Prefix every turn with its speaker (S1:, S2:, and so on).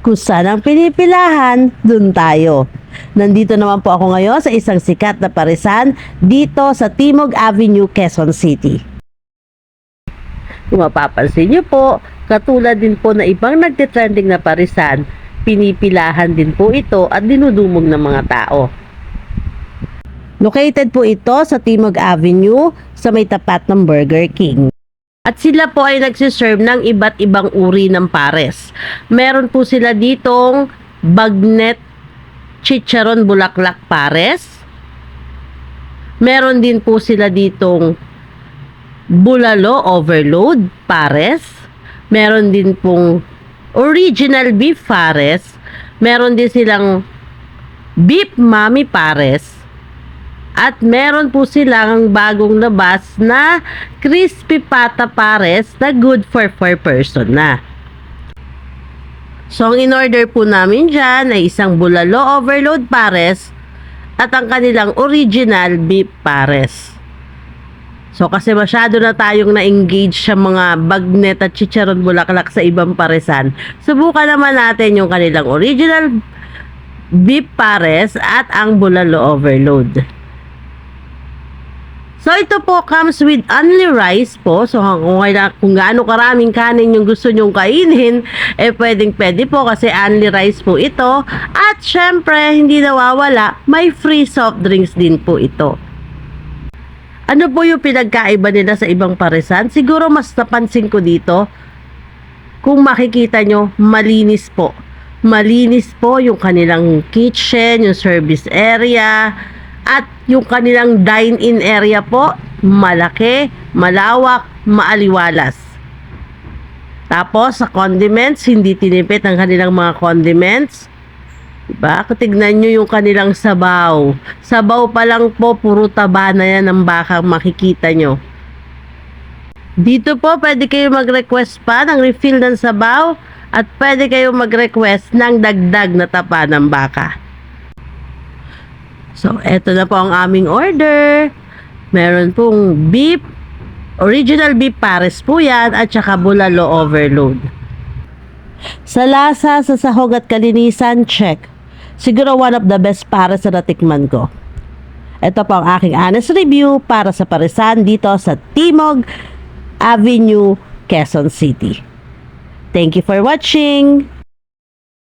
S1: Kung saan ang pinipilahan, dun tayo. Nandito naman po ako ngayon sa isang sikat na parisan dito sa Timog Avenue, Quezon City. Kung mapapansin niyo po, katulad din po na ibang nagtitrending na parisan, pinipilahan din po ito at dinudumog ng mga tao. Located po ito sa Timog Avenue sa may tapat ng Burger King. At sila po ay nagsiserve ng iba't ibang uri ng pares. Meron po sila ditong bagnet chicharon bulaklak pares. Meron din po sila ditong bulalo overload pares. Meron din pong original beef pares. Meron din silang beef mami pares. At meron po silang bagong labas na crispy pata pares na good for 4 person na. So, ang in-order po namin dyan ay isang bulalo overload pares at ang kanilang original beef pares. So, kasi masyado na tayong na-engage sa mga bagnet at chicharon bulaklak sa ibang paresan, subukan naman natin yung kanilang original beef pares at ang bulalo overload. So, ito po comes with only rice po. So, kung gaano karaming kanin yung gusto nyong kainin, pwede po kasi only rice po ito. At syempre, hindi nawawala, may free soft drinks din po ito. Ano po yung pinagkaiba nila sa ibang paresan? Siguro mas napansin ko dito, kung makikita nyo, malinis po. Malinis po yung kanilang kitchen, yung service area, at yung kanilang dine-in area po, malaki, malawak, maaliwalas. Tapos, sa condiments, hindi tinipid ang kanilang mga condiments. Diba? Tignan nyo yung kanilang sabaw. Sabaw pa lang po, puro taba na yan ng baka makikita nyo. Dito po, pwede kayo mag-request pa ng refill ng sabaw at pwede kayo mag-request ng dagdag na taba ng baka. So, eto na po ang aming order. Meron pong beef, original beef pares po yan, at saka bulalo overload. Sa lasa, sa sahog at kalinisan, check. Siguro one of the best pares na natikman ko. Ito po ang aking honest review para sa parisan dito sa Timog Avenue, Quezon City. Thank you for watching!